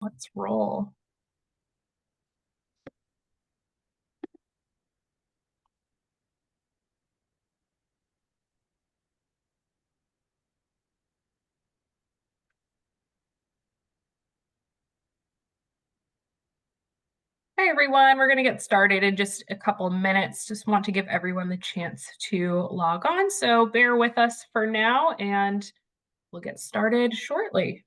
Let's roll. Hey everyone, we're going to get started in just a couple minutes. Just want to give everyone the chance to log on. So bear with us for now and we'll get started shortly.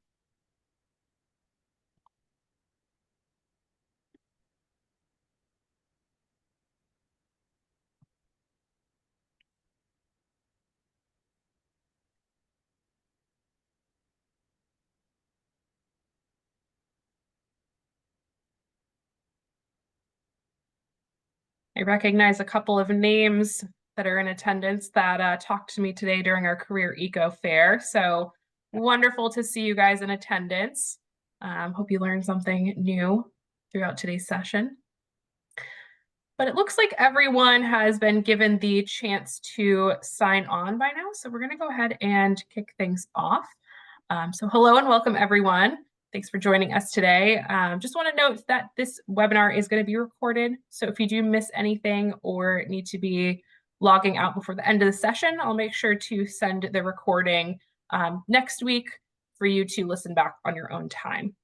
I recognize a couple of names that are in attendance that talked to me today during our Career Eco Fair. So wonderful to see you guys in attendance. Hope you learned something new throughout today's session. But it looks like everyone has been given the chance to sign on by now. So we're going to go ahead and kick things off. So hello and welcome everyone. Thanks for joining us today. Just want to note that this webinar is going to be recorded. So if you do miss anything or need to be logging out before the end of the session, I'll make sure to send the recording next week for you to listen back on your own time.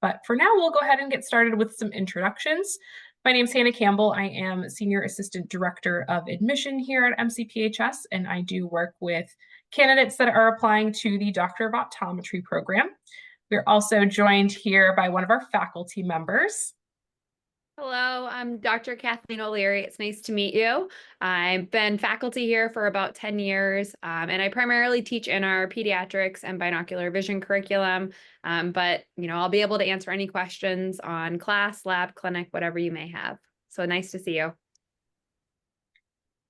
But for now, we'll go ahead and get started with some introductions. My name is Hannah Campbell. I am Senior Assistant Director of Admission here at MCPHS, and I do work with candidates that are applying to the Doctor of Optometry program. We're also joined here by one of our faculty members. Hello, I'm Dr. Kathleen O'Leary. It's nice to meet you. I've been faculty here for about 10 years, and I primarily teach in our pediatrics and binocular vision curriculum. But I'll be able to answer any questions on class, lab, clinic, whatever you may have. So nice to see you.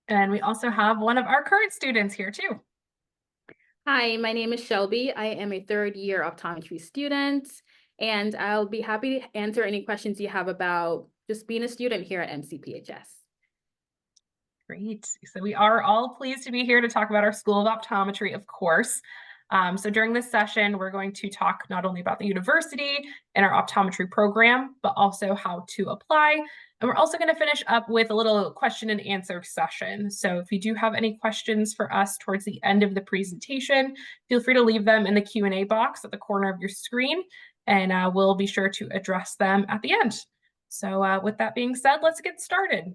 And we also have one of our current students here too. Hi, my name is Shelby. I am a third-year optometry student, and I'll be happy to answer any questions you have about just being a student here at MCPHS. Great. So we are all pleased to be here to talk about our School of Optometry, of course. So during this session, we're going to talk not only about the university and our optometry program, but also how to apply. And we're also going to finish up with a little question and answer session. So if you do have any questions for us towards the end of the presentation, feel free to leave them in the Q&A box at the corner of your screen, and we'll be sure to address them at the end. So with that being said, let's get started.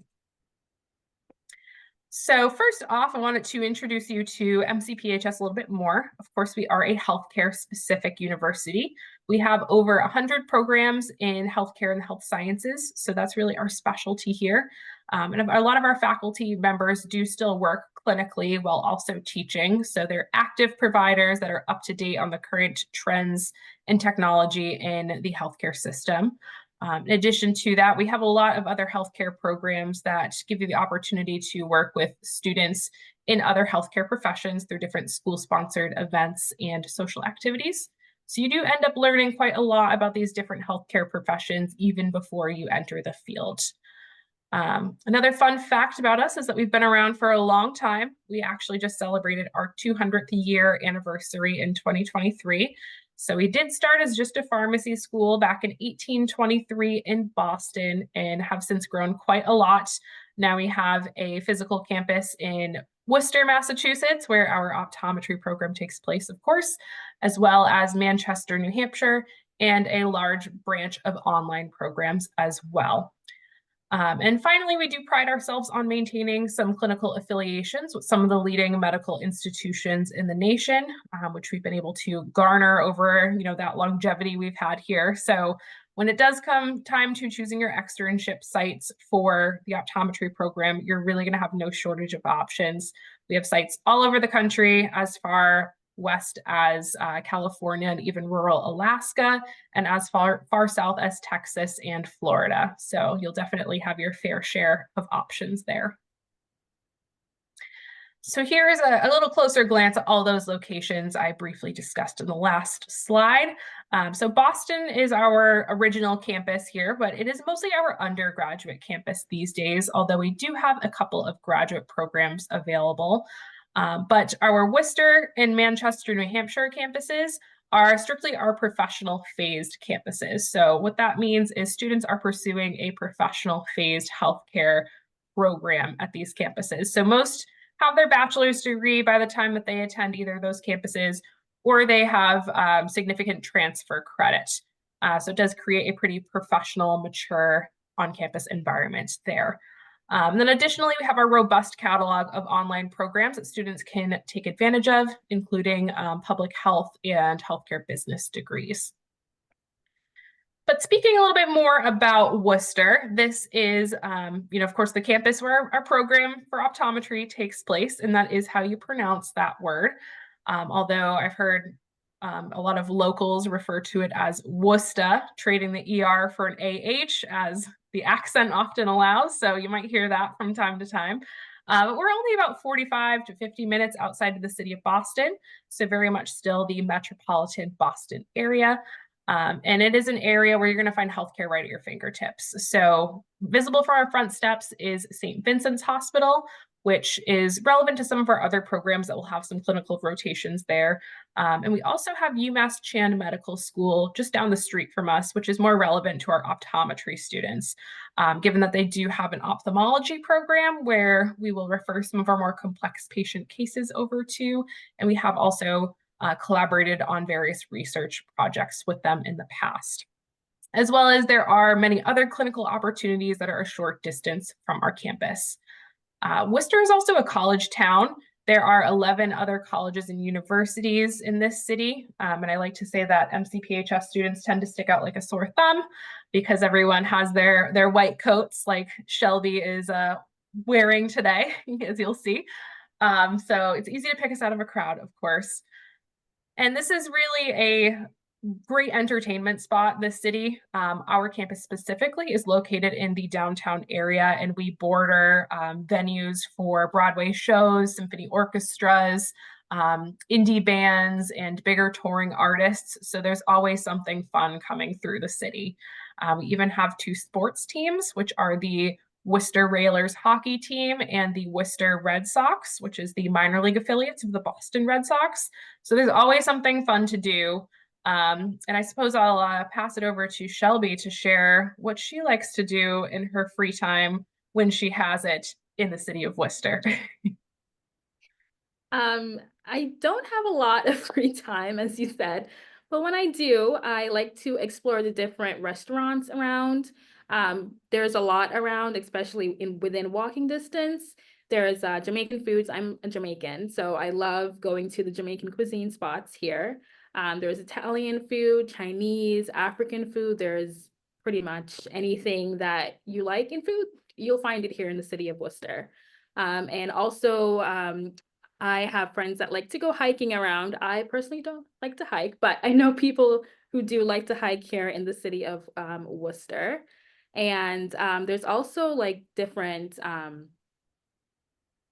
So first off, I wanted to introduce you to MCPHS a little bit more. Of course, we are a healthcare specific university. We have over 100 programs in healthcare and health sciences. So that's really our specialty here. And a lot of our faculty members do still work clinically while also teaching. So they're active providers that are up to date on the current trends and technology in the healthcare system. In addition to that, we have a lot of other healthcare programs that give you the opportunity to work with students in other healthcare professions through different school-sponsored events and social activities. So you do end up learning quite a lot about these different healthcare professions even before you enter the field. Another fun fact about us is that we've been around for a long time. We actually just celebrated our 200th year anniversary in 2023. So we did start as just a pharmacy school back in 1823 in Boston and have since grown quite a lot. Now we have a physical campus in Worcester, Massachusetts, where our optometry program takes place, of course, as well as Manchester, New Hampshire, and a large branch of online programs as well. And finally, we do pride ourselves on maintaining some clinical affiliations with some of the leading medical institutions in the nation, which we've been able to garner over, that longevity we've had here. So when it does come time to choosing your externship sites for the optometry program, you're really going to have no shortage of options. We have sites all over the country, as far west as California and even rural Alaska, and as far south as Texas and Florida. So you'll definitely have your fair share of options there. So here's a little closer glance at all those locations I briefly discussed in the last slide. So Boston is our original campus here, but it is mostly our undergraduate campus these days, although we do have a couple of graduate programs available. But our Worcester and Manchester, New Hampshire campuses are strictly our professional phased campuses. So what that means is students are pursuing a professional phased healthcare program at these campuses. So most have their bachelor's degree by the time that they attend either of those campuses, or they have significant transfer credit. So it does create a pretty professional, mature on-campus environment there. Then additionally, we have our robust catalog of online programs that students can take advantage of, including public health and healthcare business degrees. But speaking a little bit more about Worcester, this is, of course, the campus where our program for optometry takes place, and that is how you pronounce that word. Although I've heard a lot of locals refer to it as Worcester, trading the ER for an AH as the accent often allows. So you might hear that from time to time. But we're only about 45 to 50 minutes outside of the city of Boston. So very much still the metropolitan Boston area. And it is an area where you're going to find healthcare right at your fingertips. So visible from our front steps is St. Vincent's Hospital, which is relevant to some of our other programs that will have some clinical rotations there. And we also have UMass Chan Medical School just down the street from us, which is more relevant to our optometry students, given that they do have an ophthalmology program where we will refer some of our more complex patient cases over to. And we have also collaborated on various research projects with them in the past. As well as there are many other clinical opportunities that are a short distance from our campus. Worcester is also a college town. There are 11 other colleges and universities in this city. And I like to say that MCPHS students tend to stick out like a sore thumb because everyone has their white coats like Shelby is wearing today, as you'll see. So it's easy to pick us out of a crowd, of course. And this is really a great entertainment spot. This city, our campus specifically, is located in the downtown area, and we border venues for Broadway shows, symphony orchestras, indie bands, and bigger touring artists. So there's always something fun coming through the city. We even have two sports teams, which are the Worcester Railers hockey team and the Worcester Red Sox, which is the minor league affiliates of the Boston Red Sox. So there's always something fun to do. And I suppose I'll pass it over to Shelby to share what she likes to do in her free time when she has it in the city of Worcester. I don't have a lot of free time, as you said, but when I do, I like to explore the different restaurants around. There's a lot around, especially within walking distance. There's Jamaican foods. I'm a Jamaican, so I love going to the Jamaican cuisine spots here. There's Italian food, Chinese, African food. There's pretty much anything that you like in food, you'll find it here in the city of Worcester. And also, I have friends that like to go hiking around. I personally don't like to hike, but I know people who do like to hike here in the city of Worcester. And there's also like different,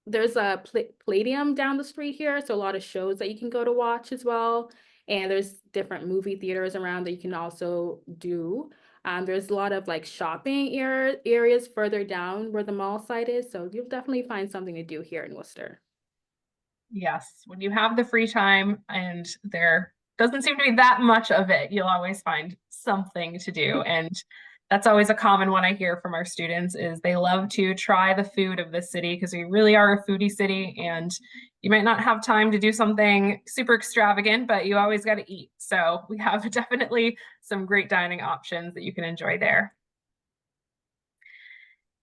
there's a Palladium down the street here, so a lot of shows that you can go to watch as well. And there's different movie theaters around that you can also do. There's a lot of like shopping areas further down where the mall site is, so you'll definitely find something to do here in Worcester. Yes, when you have the free time and there doesn't seem to be that much of it, you'll always find something to do. And that's always a common one I hear from our students is they love to try the food of this city because we really are a foodie city and you might not have time to do something super extravagant, but you always got to eat. So we have definitely some great dining options that you can enjoy there.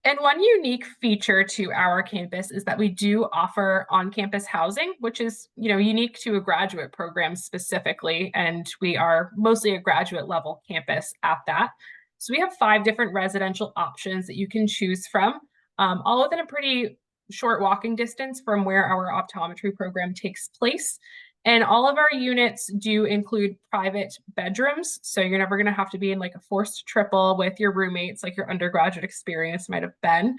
And one unique feature to our campus is that we do offer on-campus housing, which is, unique to a graduate program specifically, and we are mostly a graduate level campus at that. So we have 5 different residential options that you can choose from, all within a pretty short walking distance from where our optometry program takes place. And all of our units do include private bedrooms. So you're never going to have to be in like a forced triple with your roommates like your undergraduate experience might have been.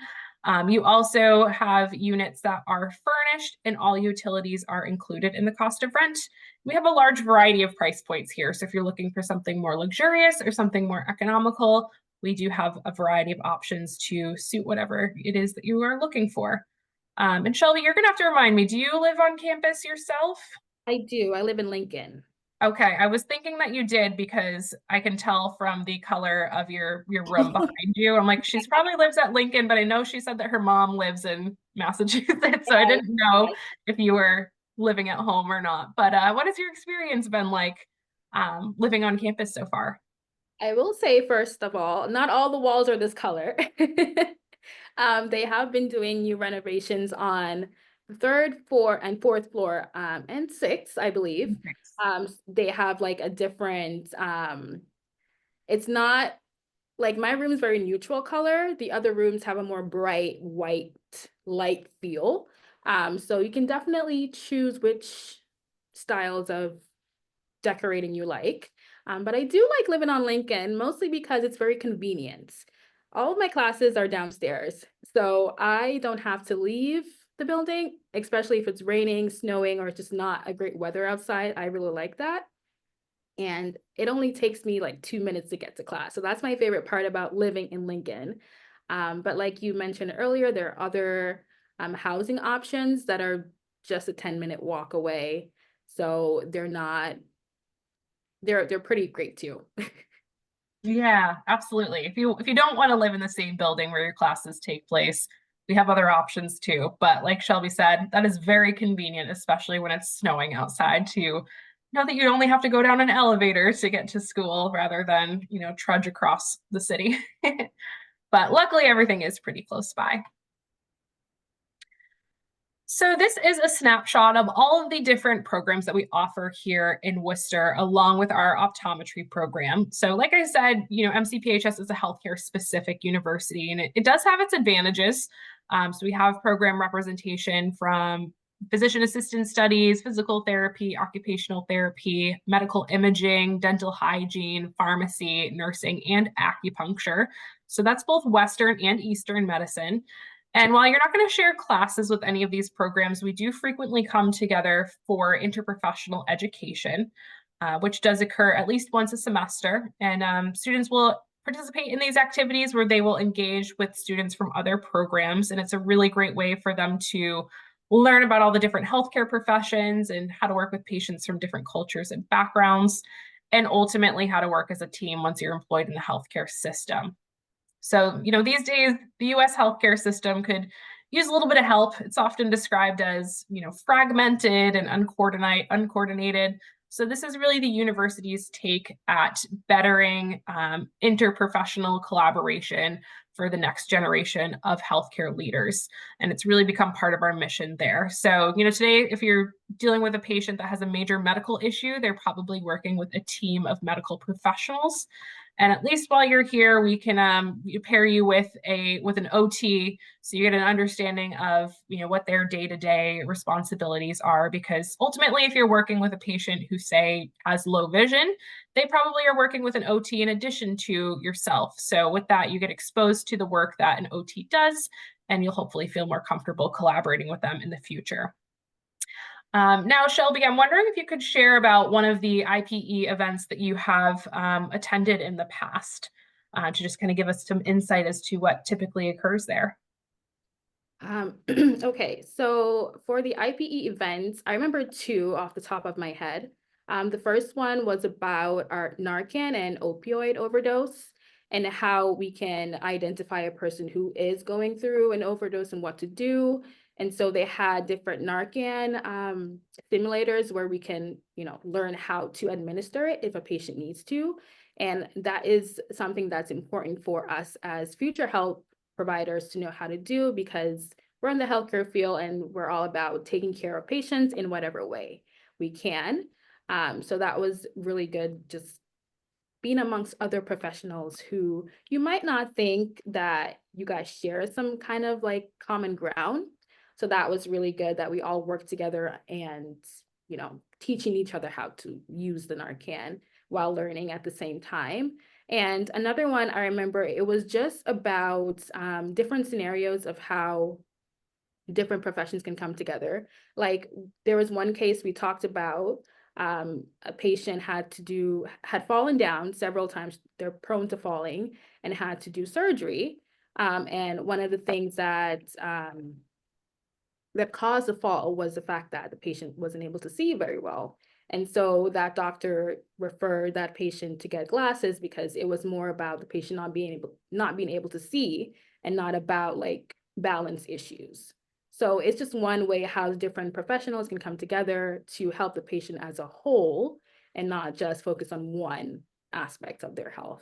You also have units that are furnished and all utilities are included in the cost of rent. We have a large variety of price points here. So if you're looking for something more luxurious or something more economical, we do have a variety of options to suit whatever it is that you are looking for. And Shelby, you're going to have to remind me, do you live on campus yourself? I do. I live in Lincoln. Okay, I was thinking that you did because I can tell from the color of your room behind you. I'm like, she's probably lives at Lincoln, but I know she said that her mom lives in Massachusetts, so I didn't know if you were living at home or not. But what has your experience been like living on campus so far? I will say, first of all, not all the walls are this color. They have been doing new renovations on the third floor and fourth floor, and sixth, I believe. Thanks. They have like a different, it's not like my room is very neutral color. The other rooms have a more bright white light feel. So you can definitely choose which styles of decorating you like. But I do like living on Lincoln, mostly because it's very convenient. All of my classes are downstairs, so I don't have to leave the building, especially if it's raining, snowing, or it's just not a great weather outside. I really like that. And it only takes me like 2 minutes to get to class. So that's my favorite part about living in Lincoln. But like you mentioned earlier, there are other housing options that are just a 10-minute walk away. So they're pretty great too. Yeah, absolutely. If you don't want to live in the same building where your classes take place, we have other options too. But like Shelby said, that is very convenient, especially when it's snowing outside, to know that you only have to go down an elevator to get to school rather than, trudge across the city. But luckily everything is pretty close by. So this is a snapshot of all of the different programs that we offer here in Worcester, along with our optometry program. So like I said, MCPHS is a healthcare specific university, and it does have its advantages. So we have program representation from physician assistant studies, physical therapy, occupational therapy, medical imaging, dental hygiene, pharmacy, nursing, and acupuncture. So that's both Western and Eastern medicine. And while you're not going to share classes with any of these programs, we do frequently come together for interprofessional education, which does occur at least once a semester. And students will participate in these activities where they will engage with students from other programs. And it's a really great way for them to learn about all the different healthcare professions and how to work with patients from different cultures and backgrounds, and ultimately how to work as a team once you're employed in the healthcare system. So, these days, the US healthcare system could use a little bit of help. It's often described as, fragmented and uncoordinated. So this is really the university's take at bettering interprofessional collaboration for the next generation of healthcare leaders. And it's really become part of our mission there. So, today, if you're dealing with a patient that has a major medical issue, they're probably working with a team of medical professionals. And at least while you're here, we can pair you with an OT, so you get an understanding of what their day-to-day responsibilities are. Because ultimately, if you're working with a patient who, say, has low vision, they probably are working with an OT in addition to yourself. So with that, you get exposed to the work that an OT does, and you'll hopefully feel more comfortable collaborating with them in the future. Now, Shelby, I'm wondering if you could share about one of the IPE events that you have attended in the past, to just kind of give us some insight as to what typically occurs there. Okay, so for the IPE events, I remember two off the top of my head. The first one was about our Narcan and opioid overdose, and how we can identify a person who is going through an overdose and what to do. And so they had different Narcan simulators where we can, learn how to administer it if a patient needs to. And that is something that's important for us as future health providers to know how to do, because we're in the healthcare field and we're all about taking care of patients in whatever way we can. So that was really good, just being amongst other professionals who you might not think that you guys share some kind of like common ground. So that was really good that we all work together and, teaching each other how to use the Narcan while learning at the same time. And another one I remember, it was just about different scenarios of how different professions can come together. Like there was one case we talked about, a patient had fallen down several times. They're prone to falling and had to do surgery. And one of the things that caused the fall was the fact that the patient wasn't able to see very well. And so that doctor referred that patient to get glasses because it was more about the patient not being able to see and not about like balance issues. So it's just one way how different professionals can come together to help the patient as a whole and not just focus on one aspect of their health.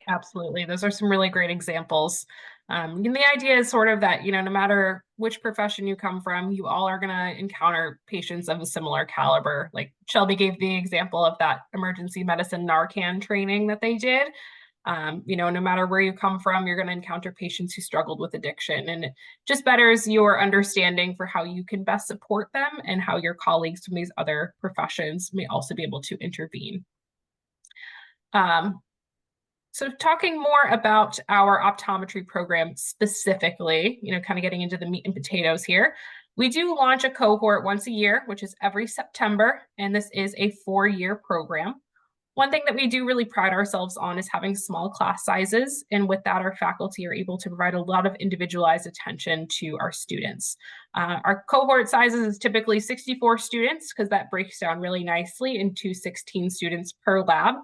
Absolutely. Those are some really great examples. And the idea is sort of that, no matter which profession you come from, you all are going to encounter patients of a similar caliber. Like Shelby gave the example of that emergency medicine Narcan training that they did. No matter where you come from, you're going to encounter patients who struggled with addiction, and it just betters your understanding for how you can best support them and how your colleagues from these other professions may also be able to intervene. So talking more about our optometry program specifically, kind of getting into the meat and potatoes here, we do launch a cohort once a year, which is every September, and this is a 4-year program. One thing that we do really pride ourselves on is having small class sizes, and with that, our faculty are able to provide a lot of individualized attention to our students. Our cohort sizes is typically 64 students because that breaks down really nicely into 16 students per lab.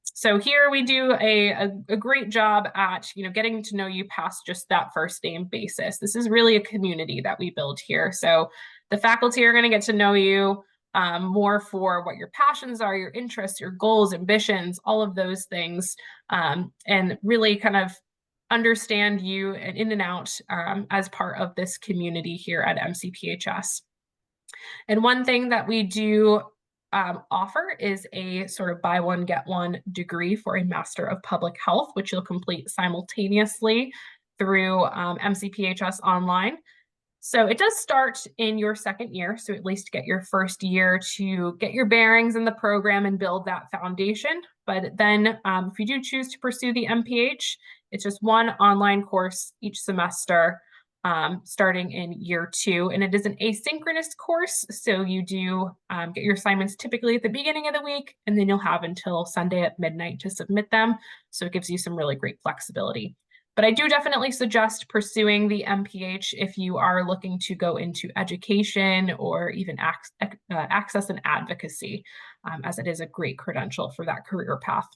So here we do a great job at getting to know you past just that first name basis. This is really a community that we build here. So the faculty are going to get to know you more for what your passions are, your interests, your goals, ambitions, all of those things, and really kind of understand you and in and out as part of this community here at MCPHS. And one thing that we do offer is a sort of buy one, get one degree for a Master of Public Health, which you'll complete simultaneously through MCPHS online. So it does start in your second year, so at least get your first year to get your bearings in the program and build that foundation. But then if you do choose to pursue the MPH, it's just one online course each semester starting in year 2. And it is an asynchronous course, so you do get your assignments typically at the beginning of the week, and then you'll have until Sunday at midnight to submit them. So it gives you some really great flexibility. But I do definitely suggest pursuing the MPH if you are looking to go into education or even access and advocacy, as it is a great credential for that career path.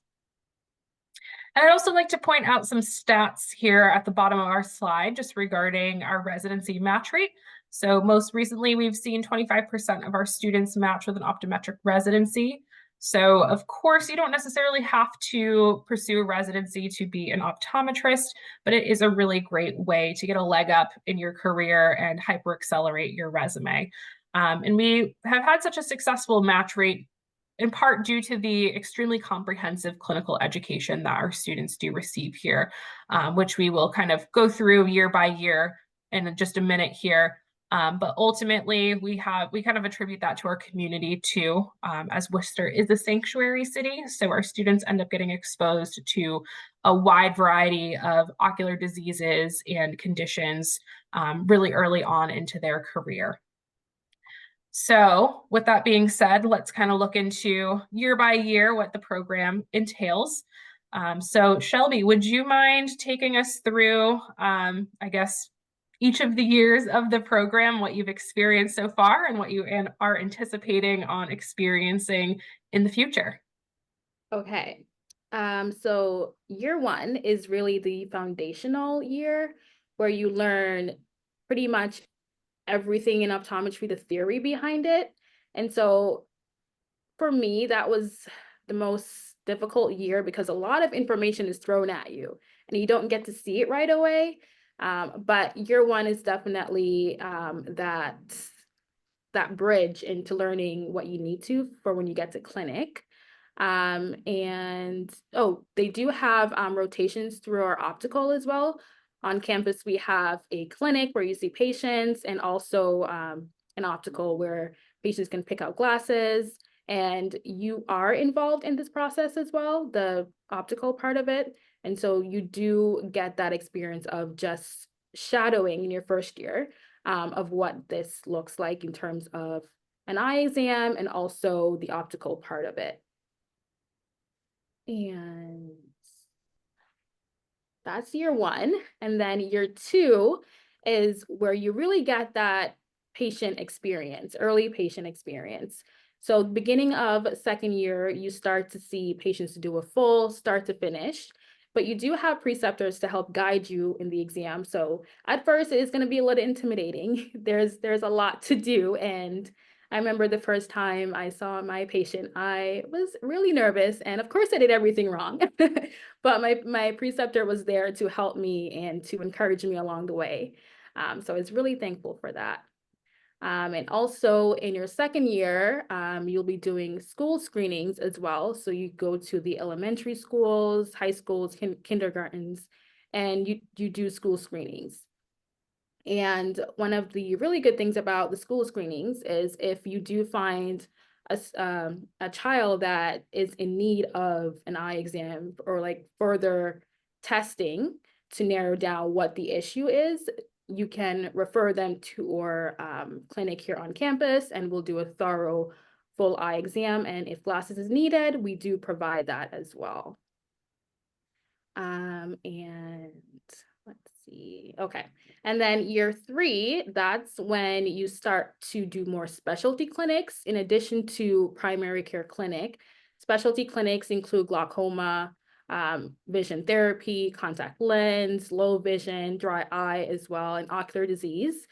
And I'd also like to point out some stats here at the bottom of our slide just regarding our residency match rate. So most recently, we've seen 25% of our students match with an optometric residency. So of course, you don't necessarily have to pursue a residency to be an optometrist, but it is a really great way to get a leg up in your career and hyper accelerate your resume. And we have had such a successful match rate in part due to the extremely comprehensive clinical education that our students do receive here, which we will kind of go through year by year in just a minute here. But ultimately, we kind of attribute that to our community too, as Worcester is a sanctuary city. So our students end up getting exposed to a wide variety of ocular diseases and conditions really early on into their career. So with that being said, let's kind of look into year by year what the program entails. So Shelby, would you mind taking us through, I guess, each of the years of the program, what you've experienced so far and what you are anticipating on experiencing in the future? Okay. So year 1 is really the foundational year where you learn pretty much everything in optometry, the theory behind it. And so for me, that was the most difficult year because a lot of information is thrown at you and you don't get to see it right away. But year 1 is definitely that bridge into learning what you need to for when you get to clinic. They do have rotations through our optical as well. On campus, we have a clinic where you see patients and also an optical where patients can pick out glasses. And you are involved in this process as well, the optical part of it. And so you do get that experience of just shadowing in your first year of what this looks like in terms of an eye exam and also the optical part of it. And that's year 1. And then year 2 is where you really get that patient experience, early patient experience. So beginning of second year, you start to see patients do a full start to finish, but you do have preceptors to help guide you in the exam. So at first it's going to be a little intimidating. There's a lot to do. And I remember the first time I saw my patient, I was really nervous. And of course I did everything wrong, but my preceptor was there to help me and to encourage me along the way. So I was really thankful for that. And also in your second year, you'll be doing school screenings as well. So you go to the elementary schools, high schools, kindergartens, and you do school screenings. And one of the really good things about the school screenings is if you do find a child that is in need of an eye exam or like further testing to narrow down what the issue is, you can refer them to our clinic here on campus, and we'll do a thorough full eye exam. And if glasses is needed, we do provide that as well. And let's see. Okay. And then year 3, that's when you start to do more specialty clinics in addition to primary care clinic. Specialty clinics include glaucoma, vision therapy, contact lens, low vision, dry eye as well, and ocular disease.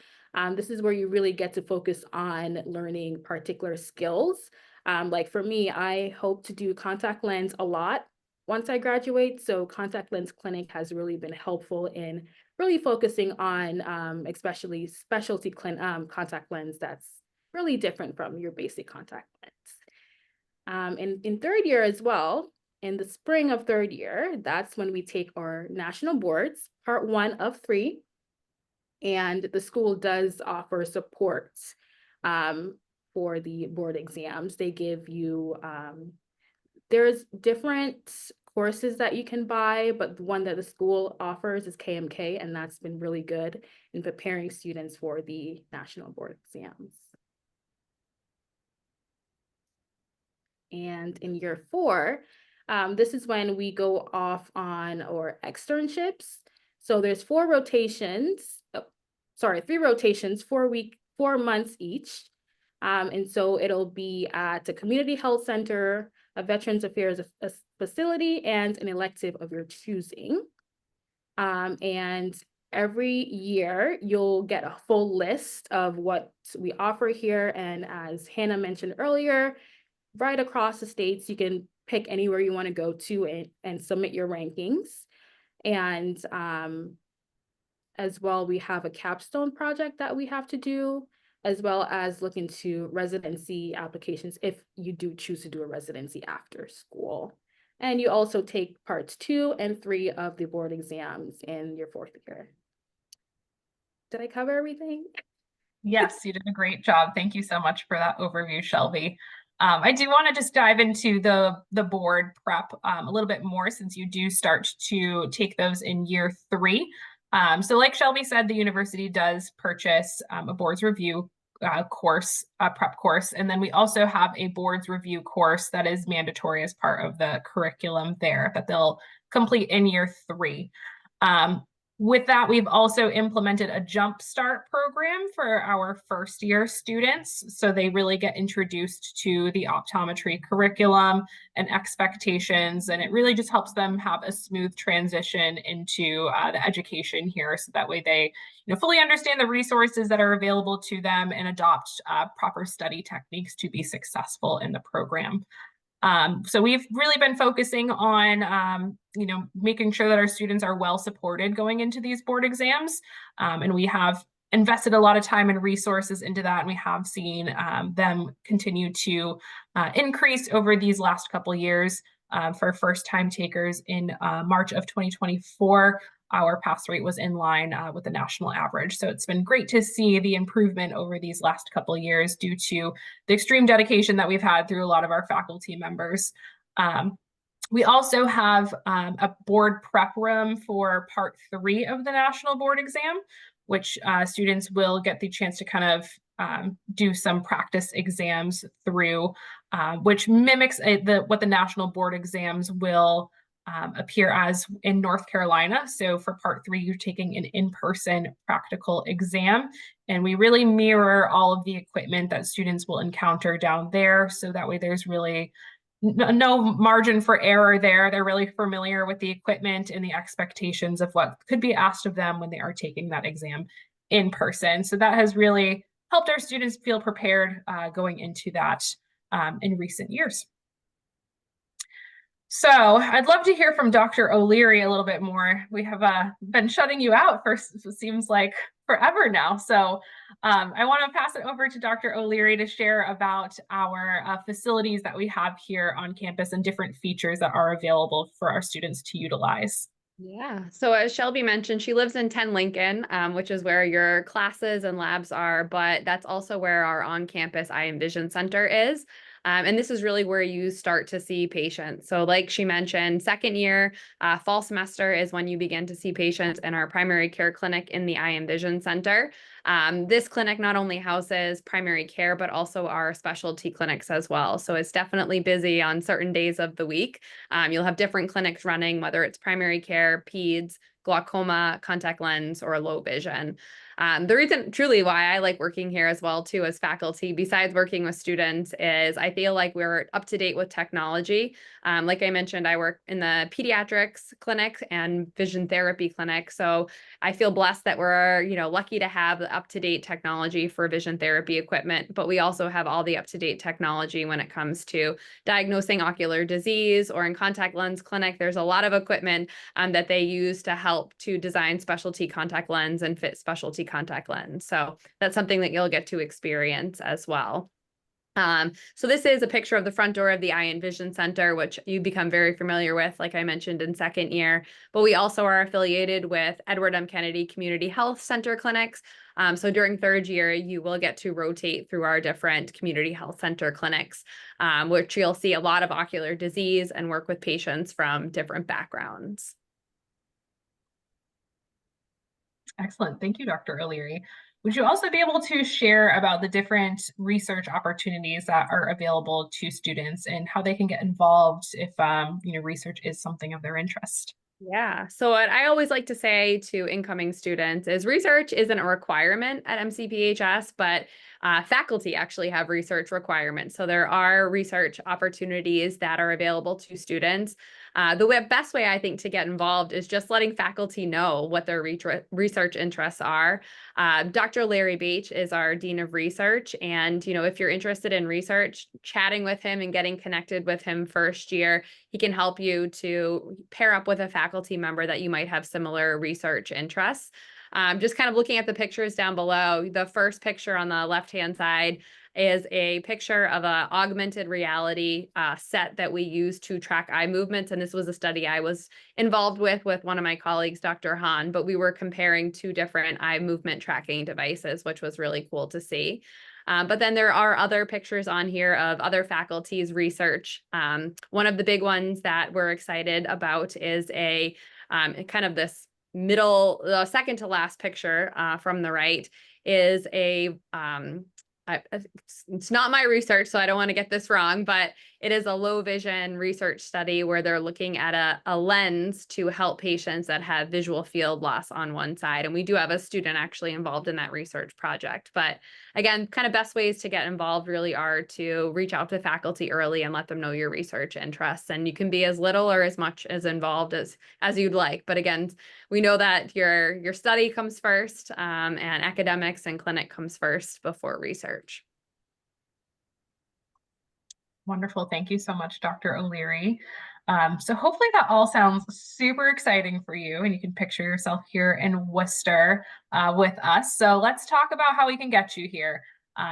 This is where you really get to focus on learning particular skills. Like for me, I hope to do contact lens a lot once I graduate. So contact lens clinic has really been helpful in really focusing on especially specialty contact lens that's really different from your basic contact lens. In third year as well, in the spring of third year, that's when we take our national boards, part 1 of 3. And the school does offer support for the board exams. They give you, there's different courses that you can buy, but the one that the school offers is KMK, and that's been really good in preparing students for the national board exams. And in year 4, this is when we go off on our externships. So there's 3 rotations, 4 months each. And so it'll be at a community health center, a Veterans Affairs facility, and an elective of your choosing. And every year you'll get a full list of what we offer here. And as Hannah mentioned earlier, right across the states, you can pick anywhere you want to go to and submit your rankings. And as well, we have a capstone project that we have to do, as well as look into residency applications if you do choose to do a residency after school. And you also take parts 2 and 3 of the board exams in your 4th year. Did I cover everything? Yes, you did a great job. Thank you so much for that overview, Shelby. I do want to just dive into the board prep a little bit more, since you do start to take those in year 3. So like Shelby said, the university does purchase a boards review course, prep course. And then we also have a boards review course that is mandatory as part of the curriculum there that they'll complete in year 3. With that, we've also implemented a jumpstart program for our first year students. So they really get introduced to the optometry curriculum and expectations, and it really just helps them have a smooth transition into the education here. So that way they fully understand the resources that are available to them and adopt proper study techniques to be successful in the program. So we've really been focusing on, making sure that our students are well supported going into these board exams. And we have invested a lot of time and resources into that. And we have seen them continue to increase over these last couple of years. For first-time takers in March of 2024, our pass rate was in line with the national average. So it's been great to see the improvement over these last couple of years due to the extreme dedication that we've had through a lot of our faculty members. We also have a board prep room for part 3 of the national board exam, which students will get the chance to kind of do some practice exams through, which mimics what the national board exams will appear as in North Carolina. So for part 3, you're taking an in-person practical exam, and we really mirror all of the equipment that students will encounter down there. So that way there's really no margin for error there. They're really familiar with the equipment and the expectations of what could be asked of them when they are taking that exam in person. So that has really helped our students feel prepared going into that in recent years. So I'd love to hear from Dr. O'Leary a little bit more. We have been shutting you out for, it seems like, forever now. So I want to pass it over to Dr. O'Leary to share about our facilities that we have here on campus and different features that are available for our students to utilize. Yeah. So as Shelby mentioned, she lives in 10 Lincoln, which is where your classes and labs are, but that's also where our on-campus Eye and Vision Center is. And this is really where you start to see patients. So like she mentioned, second year, fall semester is when you begin to see patients in our primary care clinic in the Eye and Vision Center. This clinic not only houses primary care, but also our specialty clinics as well. So it's definitely busy on certain days of the week. You'll have different clinics running, whether it's primary care, peds, glaucoma, contact lens, or low vision. The reason truly why I like working here as well too as faculty, besides working with students, is I feel like we're up to date with technology. Like I mentioned, I work in the pediatrics clinic and vision therapy clinic. So I feel blessed that we're, lucky to have the up-to-date technology for vision therapy equipment, but we also have all the up-to-date technology when it comes to diagnosing ocular disease, or in contact lens clinic, there's a lot of equipment that they use to help to design specialty contact lens and fit specialty contact lens. So that's something that you'll get to experience as well. So this is a picture of the front door of the Eye and Vision Center, which you become very familiar with, like I mentioned, in second year. But we also are affiliated with Edward M. Kennedy Community Health Center clinics. So during third year, you will get to rotate through our different community health center clinics, which you'll see a lot of ocular disease and work with patients from different backgrounds. Excellent. Thank you, Dr. O'Leary. Would you also be able to share about the different research opportunities that are available to students and how they can get involved if research is something of their interest? Yeah. So what I always like to say to incoming students is research isn't a requirement at MCPHS, but faculty actually have research requirements. So there are research opportunities that are available to students. The best way I think to get involved is just letting faculty know what their research interests are. Dr. Larry Beach is our Dean of Research. And, if you're interested in research, chatting with him and getting connected with him first year, he can help you to pair up with a faculty member that you might have similar research interests. Just kind of looking at the pictures down below, the first picture on the left-hand side is a picture of an augmented reality set that we use to track eye movements. And this was a study I was involved with one of my colleagues, Dr. Han, but we were comparing 2 different eye movement tracking devices, which was really cool to see. But then there are other pictures on here of other faculty's research. One of the big ones that we're excited about is a kind of this middle, the second to last picture from the right is it's not my research, so I don't want to get this wrong, but it is a low vision research study where they're looking at a lens to help patients that have visual field loss on one side. And we do have a student actually involved in that research project. But again, kind of best ways to get involved really are to reach out to faculty early and let them know your research interests. And you can be as little or as much as involved as you'd like. But again, we know that your study comes first, and academics and clinic comes first before research. Wonderful. Thank you so much, Dr. O'Leary. So hopefully that all sounds super exciting for you and you can picture yourself here in Worcester with us. So let's talk about how we can get you here,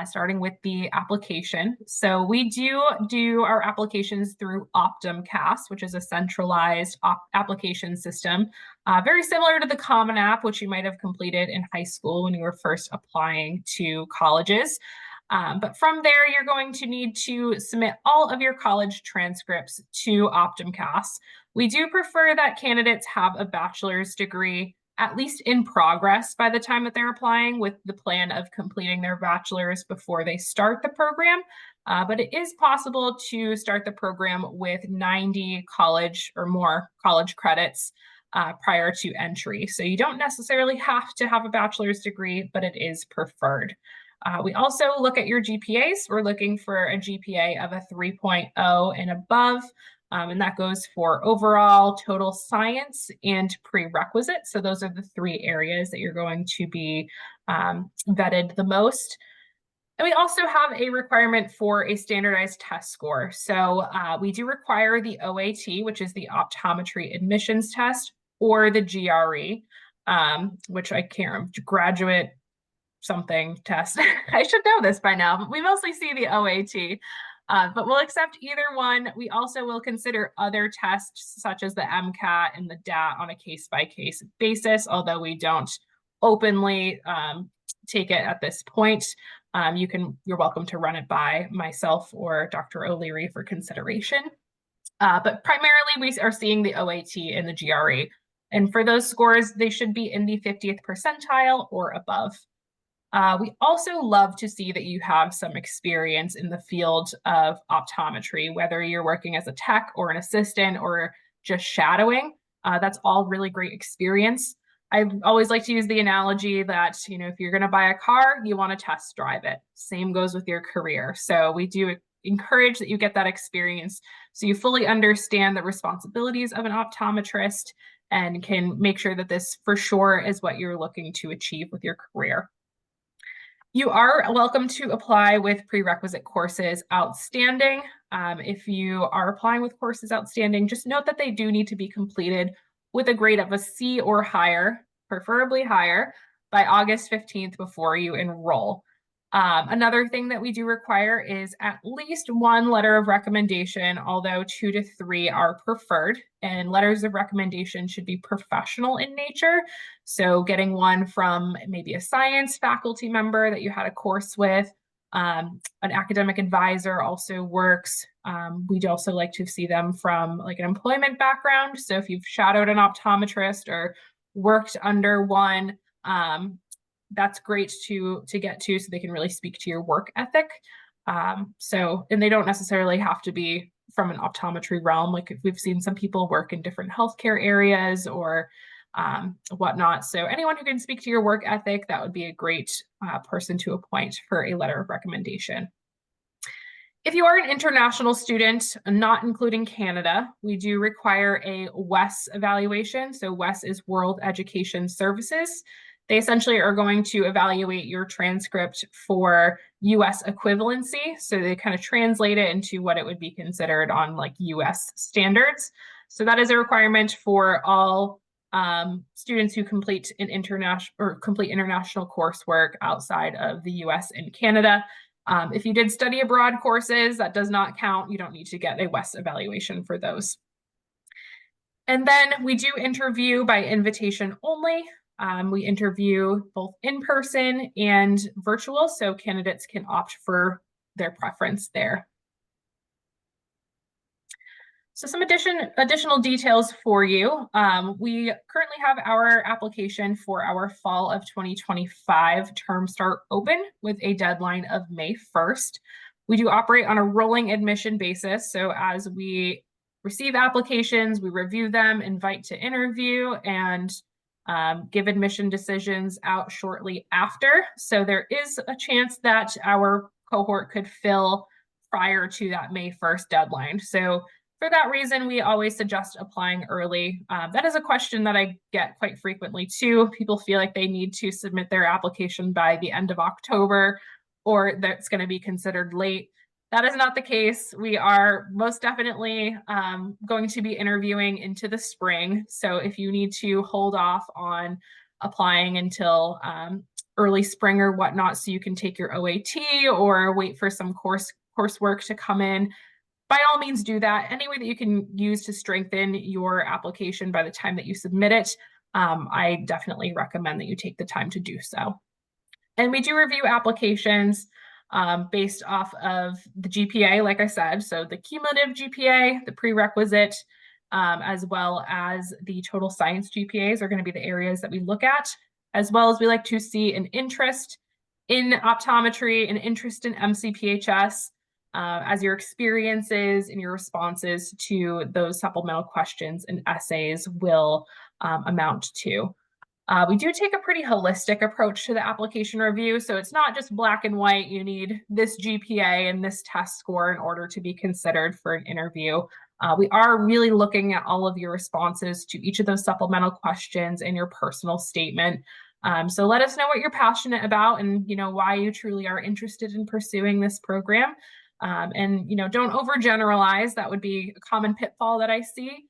starting with the application. So we do our applications through OptumCast, which is a centralized application system, very similar to the Common App, which you might have completed in high school when you were first applying to colleges. But from there, you're going to need to submit all of your college transcripts to OptumCast. We do prefer that candidates have a bachelor's degree, at least in progress by the time that they're applying, with the plan of completing their bachelor's before they start the program. but it is possible to start the program with 90 college or more college credits prior to entry. So you don't necessarily have to have a bachelor's degree, but it is preferred. We also look at your GPAs. We're looking for a GPA of a 3.0 and above, and that goes for overall, total science, and prerequisite. So those are the three areas that you're going to be vetted the most. And we also have a requirement for a standardized test score. So we do require the OAT, which is the optometry admissions test, or the GRE, which I can't remember, graduate something test. I should know this by now, but we mostly see the OAT. But we'll accept either one. We also will consider other tests such as the MCAT and the DAT on a case-by-case basis, although we don't openly take it at this point. You're welcome to run it by myself or Dr. O'Leary for consideration. But primarily we are seeing the OAT and the GRE. And for those scores, they should be in the 50th percentile or above. We also love to see that you have some experience in the field of optometry, whether you're working as a tech or an assistant or just shadowing. That's all really great experience. I always like to use the analogy that, if you're going to buy a car, you want to test drive it. Same goes with your career. So we do encourage that you get that experience so you fully understand the responsibilities of an optometrist and can make sure that this for sure is what you're looking to achieve with your career. You are welcome to apply with prerequisite courses outstanding. If you are applying with courses outstanding, just note that they do need to be completed with a grade of a C or higher, preferably higher, by August 15th before you enroll. Another thing that we do require is at least one letter of recommendation, although 2 to 3 are preferred. And letters of recommendation should be professional in nature. So getting one from maybe a science faculty member that you had a course with, an academic advisor also works. We'd also like to see them from like an employment background. So if you've shadowed an optometrist or worked under one, that's great to get to so they can really speak to your work ethic. And they don't necessarily have to be from an optometry realm. Like if we've seen some people work in different healthcare areas or whatnot. So anyone who can speak to your work ethic, that would be a great person to appoint for a letter of recommendation. If you are an international student, not including Canada, we do require a WES evaluation. So WES is World Education Services. They essentially are going to evaluate your transcript for US equivalency. So they kind of translate it into what it would be considered on like US standards. So that is a requirement for all students who complete international coursework outside of the US and Canada. If you did study abroad courses, that does not count. You don't need to get a WES evaluation for those. And then we do interview by invitation only. We interview both in person and virtual, so candidates can opt for their preference there. So some additional details for you. We currently have our application for our fall of 2025 term start open with a deadline of May 1st. We do operate on a rolling admission basis. So as we receive applications, we review them, invite to interview, and give admission decisions out shortly after. So there is a chance that our cohort could fill prior to that May 1st deadline. So for that reason, we always suggest applying early. That is a question that I get quite frequently too. People feel like they need to submit their application by the end of October, or that's going to be considered late. That is not the case. We are most definitely going to be interviewing into the spring. So if you need to hold off on applying until early spring or whatnot, so you can take your OAT or wait for some coursework to come in, by all means do that. Any way that you can use to strengthen your application by the time that you submit it, I definitely recommend that you take the time to do so. And we do review applications based off of the GPA, like I said. So the cumulative GPA, the prerequisite, as well as the total science GPAs are going to be the areas that we look at, as well as we like to see an interest in optometry, an interest in MCPHS. as your experiences and your responses to those supplemental questions and essays will amount to. We do take a pretty holistic approach to the application review. So it's not just black and white, you need this GPA and this test score in order to be considered for an interview. We are really looking at all of your responses to each of those supplemental questions and your personal statement. So let us know what you're passionate about and why you truly are interested in pursuing this program. And don't overgeneralize. That would be a common pitfall that I see.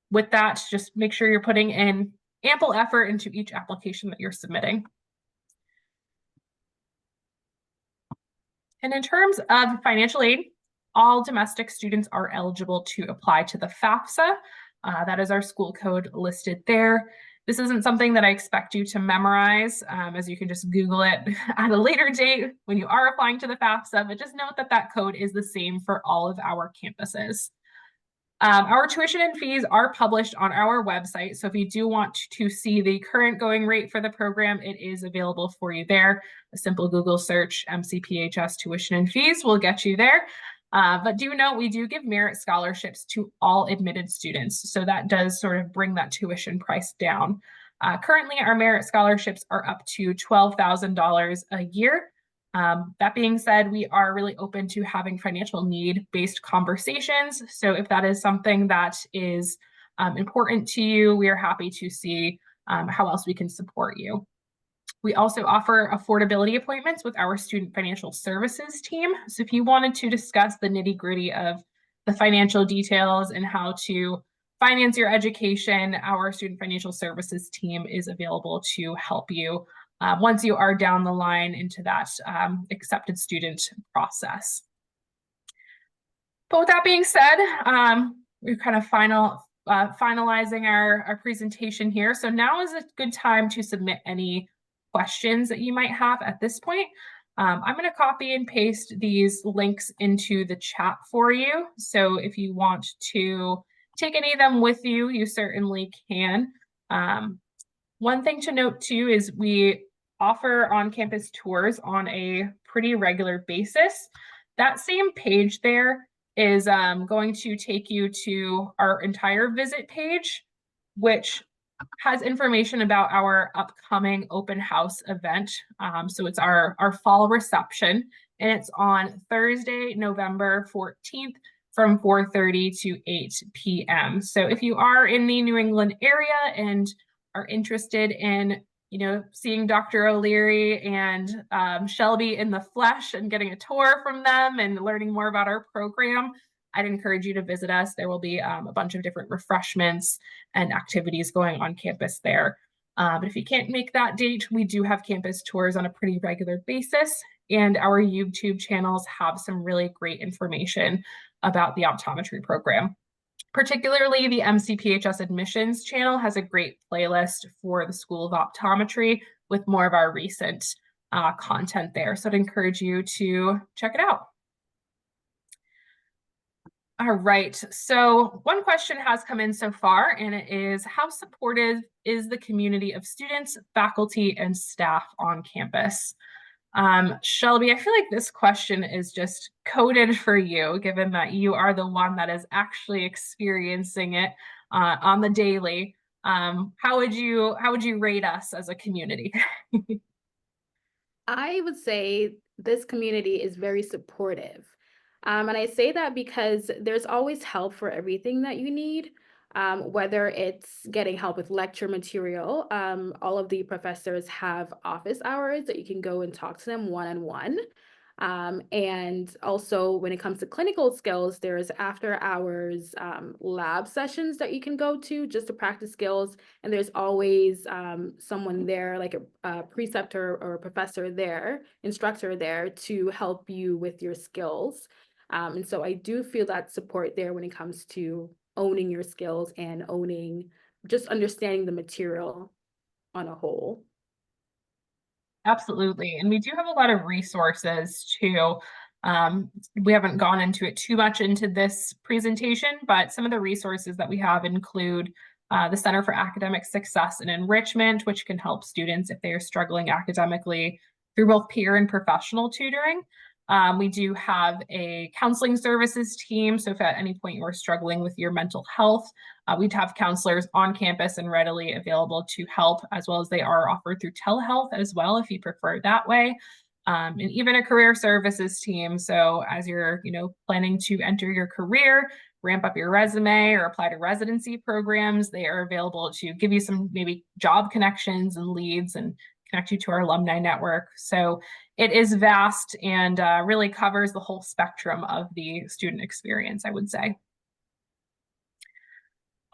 With that, just make sure you're putting in ample effort into each application that you're submitting. And in terms of financial aid, all domestic students are eligible to apply to the FAFSA. That is our school code listed there. This isn't something that I expect you to memorize, as you can just Google it at a later date when you are applying to the FAFSA, but just note that that code is the same for all of our campuses. Our tuition and fees are published on our website. So if you do want to see the current going rate for the program, it is available for you there. A simple Google search, MCPHS tuition and fees, will get you there. But do note, we do give merit scholarships to all admitted students. So that does sort of bring that tuition price down. Currently, our merit scholarships are up to $12,000 a year. That being said, we are really open to having financial need-based conversations. So if that is something that is important to you, we are happy to see how else we can support you. We also offer affordability appointments with our student financial services team. So if you wanted to discuss the nitty-gritty of the financial details and how to finance your education, our student financial services team is available to help you once you are down the line into that accepted student process. But with that being said, we're kind of finalizing our presentation here. So now is a good time to submit any questions that you might have at this point. I'm going to copy and paste these links into the chat for you. So if you want to take any of them with you, you certainly can. One thing to note too is we offer on-campus tours on a pretty regular basis. That same page there is going to take you to our entire visit page, which has information about our upcoming open house event. So it's our fall reception, and it's on Thursday, November 14th from 4:30 to 8 p.m. So if you are in the New England area and are interested in seeing Dr. O'Leary and Shelby in the flesh and getting a tour from them and learning more about our program, I'd encourage you to visit us. There will be a bunch of different refreshments and activities going on campus there. But if you can't make that date, we do have campus tours on a pretty regular basis, and our YouTube channels have some really great information about the optometry program. Particularly the MCPHS admissions channel has a great playlist for the School of Optometry with more of our recent content there. So I'd encourage you to check it out. All right, so one question has come in so far, and it is, how supportive is the community of students, faculty, and staff on campus? Shelby, I feel like this question is just coded for you, given that you are the one that is actually experiencing it on the daily. How would you rate us as a community? I would say this community is very supportive. And I say that because there's always help for everything that you need, whether it's getting help with lecture material. All of the professors have office hours that you can go and talk to them one-on-one. And also when it comes to clinical skills, there's after hours lab sessions that you can go to just to practice skills. And there's always someone there, like a preceptor or a professor there, instructor there to help you with your skills. And so I do feel that support there when it comes to owning your skills and just understanding the material on a whole. Absolutely. And we do have a lot of resources too. We haven't gone into it too much into this presentation, but some of the resources that we have include the Center for Academic Success and Enrichment, which can help students if they are struggling academically through both peer and professional tutoring. We do have a counseling services team. So if at any point you are struggling with your mental health, we'd have counselors on campus and readily available to help, as well as they are offered through telehealth as well, if you prefer that way. And even a career services team. So as you're, planning to enter your career, ramp up your resume or apply to residency programs, they are available to give you some maybe job connections and leads and connect you to our alumni network. So it is vast and really covers the whole spectrum of the student experience, I would say.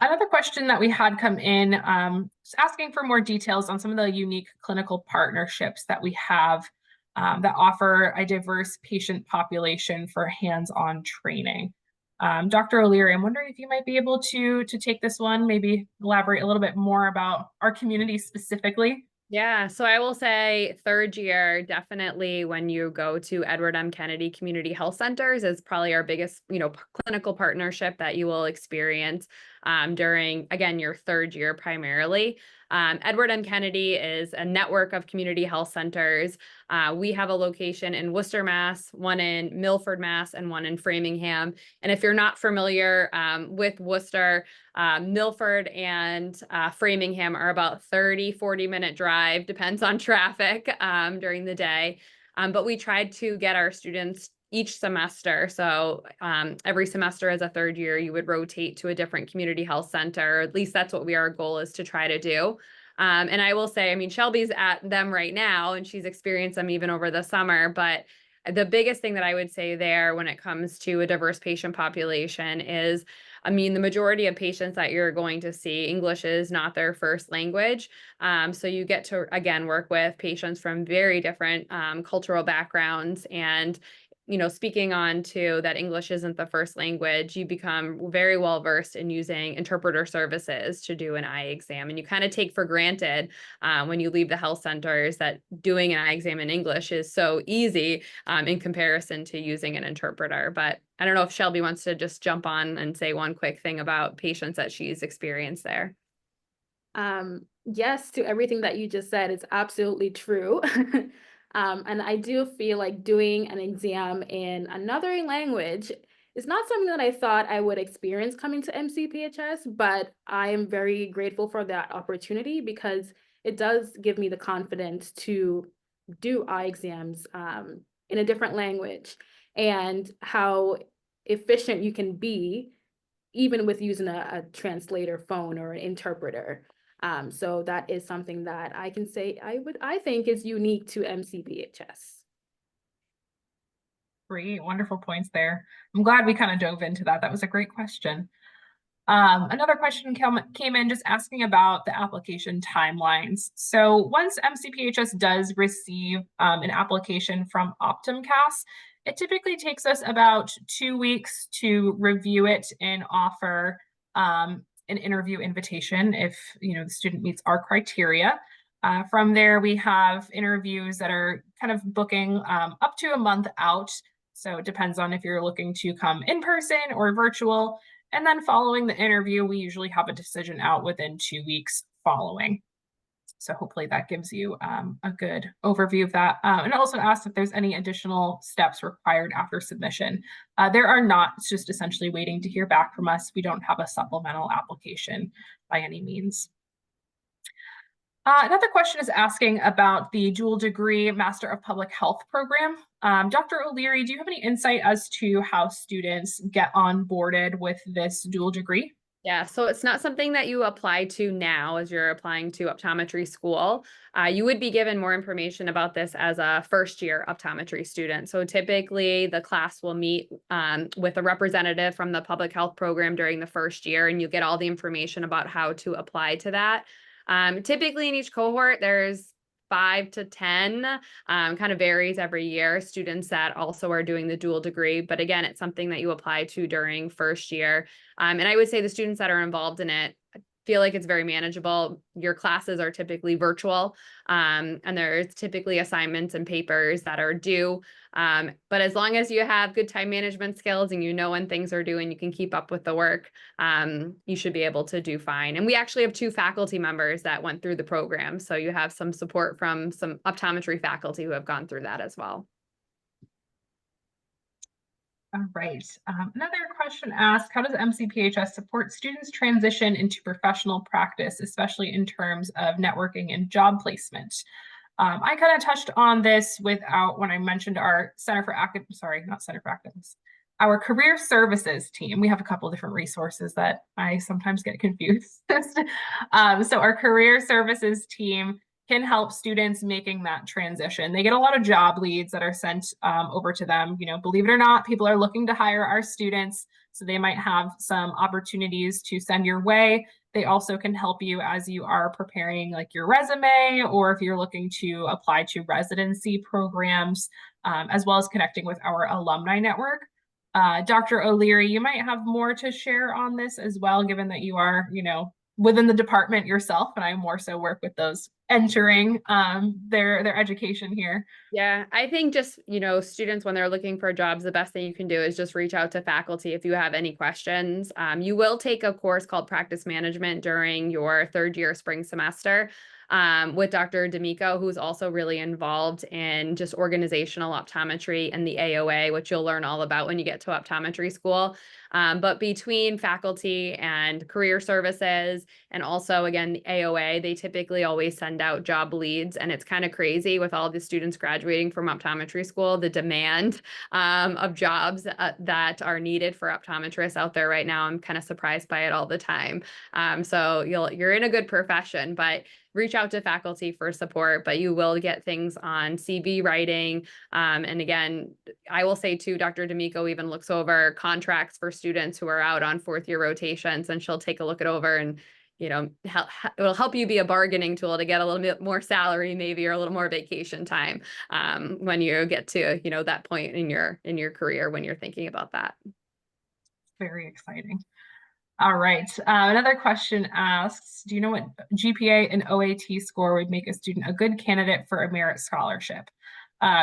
Another question that we had come in, just asking for more details on some of the unique clinical partnerships that we have that offer a diverse patient population for hands-on training. Dr. O'Leary, I'm wondering if you might be able to take this one, maybe elaborate a little bit more about our community specifically. Yeah, so I will say third year, definitely when you go to Edward M. Kennedy Community Health Centers is probably our biggest, clinical partnership that you will experience during, again, your third year primarily. Edward M. Kennedy is a network of community health centers. We have a location in Worcester, Mass, one in Milford, Mass, and one in Framingham. And if you're not familiar with Worcester, Milford and Framingham are about 40-minute drive, depends on traffic during the day. But we tried to get our students each semester. So every semester as a third year, you would rotate to a different community health center. At least that's what our goal is to try to do. And I will say, Shelby's at them right now, and she's experienced them even over the summer. But the biggest thing that I would say there when it comes to a diverse patient population is, the majority of patients that you're going to see, English is not their first language. So you get to, again, work with patients from very different cultural backgrounds. And speaking on to that English isn't the first language, you become very well versed in using interpreter services to do an eye exam. And you kind of take for granted when you leave the health centers that doing an eye exam in English is so easy in comparison to using an interpreter. But I don't know if Shelby wants to just jump on and say one quick thing about patients that she's experienced there. Yes, to everything that you just said, it's absolutely true. And I do feel like doing an exam in another language is not something that I thought I would experience coming to MCPHS, but I am very grateful for that opportunity because it does give me the confidence to do eye exams in a different language and how efficient you can be even with using a translator phone or an interpreter. So that is something that I can say I think is unique to MCPHS. Great, wonderful points there. I'm glad we kind of dove into that. That was a great question. Another question came in just asking about the application timelines. So once MCPHS does receive an application from OptumCast, it typically takes us about 2 weeks to review it and offer an interview invitation if the student meets our criteria. From there, we have interviews that are kind of booking up to a month out. So it depends on if you're looking to come in person or virtual. And then following the interview, we usually have a decision out within 2 weeks following. So hopefully that gives you a good overview of that. And also ask if there's any additional steps required after submission. There are not. It's just essentially waiting to hear back from us. We don't have a supplemental application by any means. Another question is asking about the dual degree Master of Public Health program. Dr. O'Leary, do you have any insight as to how students get onboarded with this dual degree? Yeah, so it's not something that you apply to now as you're applying to optometry school. You would be given more information about this as a first year optometry student. So typically the class will meet with a representative from the public health program during the first year, and you get all the information about how to apply to that. Typically in each cohort, there's 5 to 10, kind of varies every year, students that also are doing the dual degree. But again, it's something that you apply to during first year. And I would say the students that are involved in it feel like it's very manageable. Your classes are typically virtual, and there's typically assignments and papers that are due. But as long as you have good time management skills and you know when things are due and you can keep up with the work, you should be able to do fine. And we actually have 2 faculty members that went through the program. So you have some support from some optometry faculty who have gone through that as well. All right. Another question asked, how does MCPHS support students transition into professional practice, especially in terms of networking and job placement? I kind of touched on this when I mentioned our our career services team. We have a couple of different resources that I sometimes get confused. So our career services team can help students making that transition. They get a lot of job leads that are sent over to them. You know, believe it or not, people are looking to hire our students, so they might have some opportunities to send your way. They also can help you as you are preparing like your resume, or if you're looking to apply to residency programs, as well as connecting with our alumni network. Dr. O'Leary, you might have more to share on this as well, given that you are, you know, within the department yourself, and I more so work with those entering their education here. Yeah, I think just, students when they're looking for jobs, the best thing you can do is just reach out to faculty if you have any questions. You will take a course called Practice Management during your third year spring semester with Dr. D'Amico, who's also really involved in just organizational optometry and the AOA, which you'll learn all about when you get to optometry school. But between faculty and career services, and also, again, the AOA, they typically always send out job leads. And it's kind of crazy with all the students graduating from optometry school, the demand of jobs that are needed for optometrists out there right now. I'm kind of surprised by it all the time. So you're in a good profession, but reach out to faculty for support, but you will get things on CV writing. And again, I will say too, Dr. D'Amico even looks over contracts for students who are out on fourth year rotations, and she'll take a look it over and, it'll help you be a bargaining tool to get a little bit more salary maybe, or a little more vacation time when you get to, that point in your career when you're thinking about that. Very exciting. All right. Another question asks, do you know what GPA and OAT score would make a student a good candidate for a merit scholarship?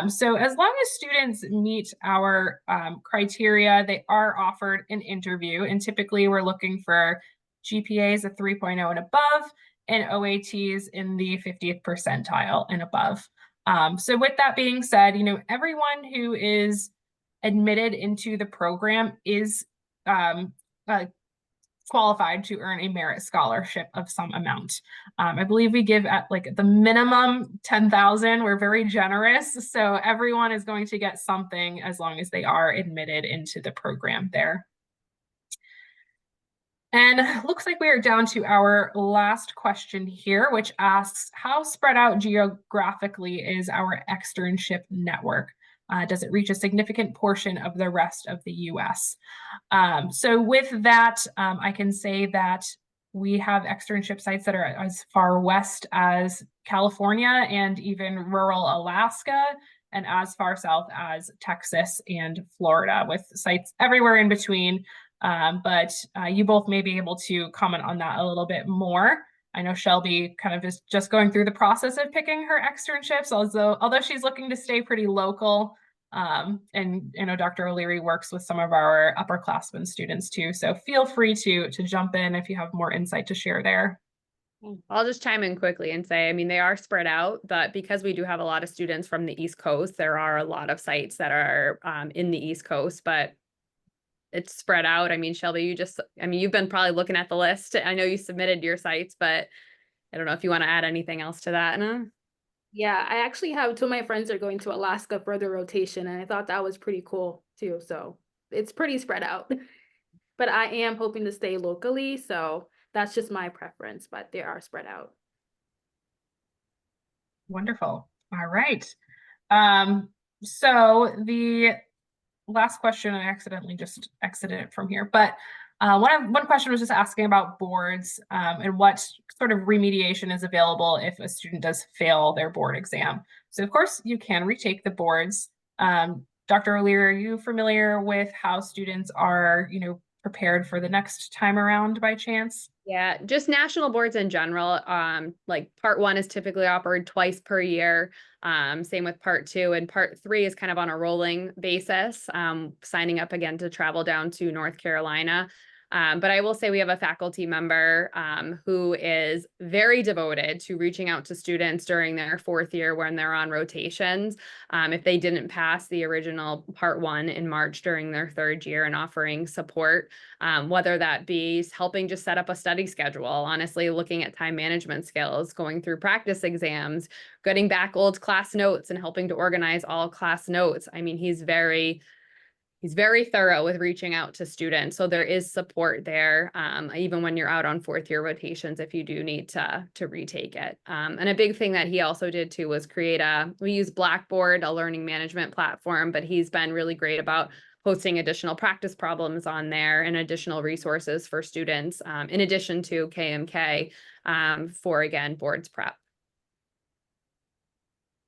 So as long as students meet our criteria, they are offered an interview, and typically we're looking for GPAs of 3.0 and above, and OATs in the 50th percentile and above. So with that being said, everyone who is admitted into the program is qualified to earn a merit scholarship of some amount. I believe we give at like the minimum 10,000. We're very generous, so everyone is going to get something as long as they are admitted into the program there. And looks like we are down to our last question here, which asks, how spread out geographically is our externship network? Does it reach a significant portion of the rest of the US? So with that, I can say that we have externship sites that are as far west as California and even rural Alaska, and as far south as Texas and Florida, with sites everywhere in between. But you both may be able to comment on that a little bit more. I know Shelby kind of is just going through the process of picking her externships, although she's looking to stay pretty local. And Dr. O'Leary works with some of our upperclassmen students too. So feel free to jump in if you have more insight to share there. I'll just chime in quickly and say, they are spread out, but because we do have a lot of students from the East Coast, there are a lot of sites that are in the East Coast, but it's spread out. Shelby, you've been probably looking at the list. I know you submitted your sites, but I don't know if you want to add anything else to that. No? Yeah, I actually have two of my friends are going to Alaska for their rotation, and I thought that was pretty cool too. So it's pretty spread out. But I am hoping to stay locally, so that's just my preference, but they are spread out. Wonderful. All right. So the last question, I accidentally just exited it from here, but one question was just asking about boards and what sort of remediation is available if a student does fail their board exam. So of course you can retake the boards. Dr. O'Leary, are you familiar with how students are, prepared for the next time around by chance? Yeah, just national boards in general. Like part 1 is typically offered twice per year. Same with part 2, and part 3 is kind of on a rolling basis. Signing up again to travel down to North Carolina. But I will say we have a faculty member who is very devoted to reaching out to students during their 4th year when they're on rotations. If they didn't pass the original part 1 in March during their 3rd year, and offering support, whether that be helping just set up a study schedule, honestly, looking at time management skills, going through practice exams, getting back old class notes and helping to organize all class notes. I mean, he's very thorough with reaching out to students. So there is support there, even when you're out on 4th year rotations, if you do need to retake it. And a big thing that he also did too was we use Blackboard, a learning management platform, but he's been really great about posting additional practice problems on there and additional resources for students, in addition to KMK, for, again, boards prep.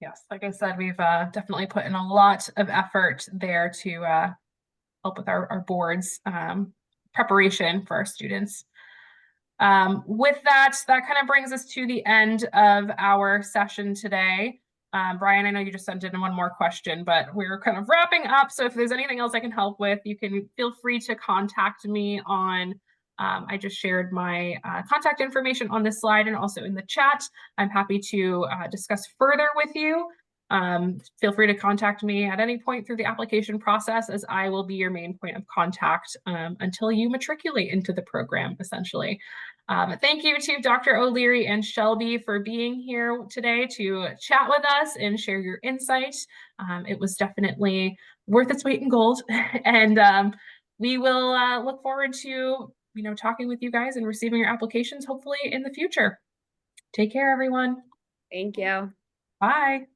Yes, like I said, we've definitely put in a lot of effort there to help with our boards preparation for our students. With that kind of brings us to the end of our session today. Brian, I know you just sent in one more question, but we're kind of wrapping up. So if there's anything else I can help with, you can feel free to contact me on, I just shared my contact information on this slide and also in the chat. I'm happy to discuss further with you. Feel free to contact me at any point through the application process, as I will be your main point of contact until you matriculate into the program, essentially. Thank you to Dr. O'Leary and Shelby for being here today to chat with us and share your insights. It was definitely worth its weight in gold. And we will look forward to talking with you guys and receiving your applications hopefully in the future. Take care, everyone. Thank you. Bye.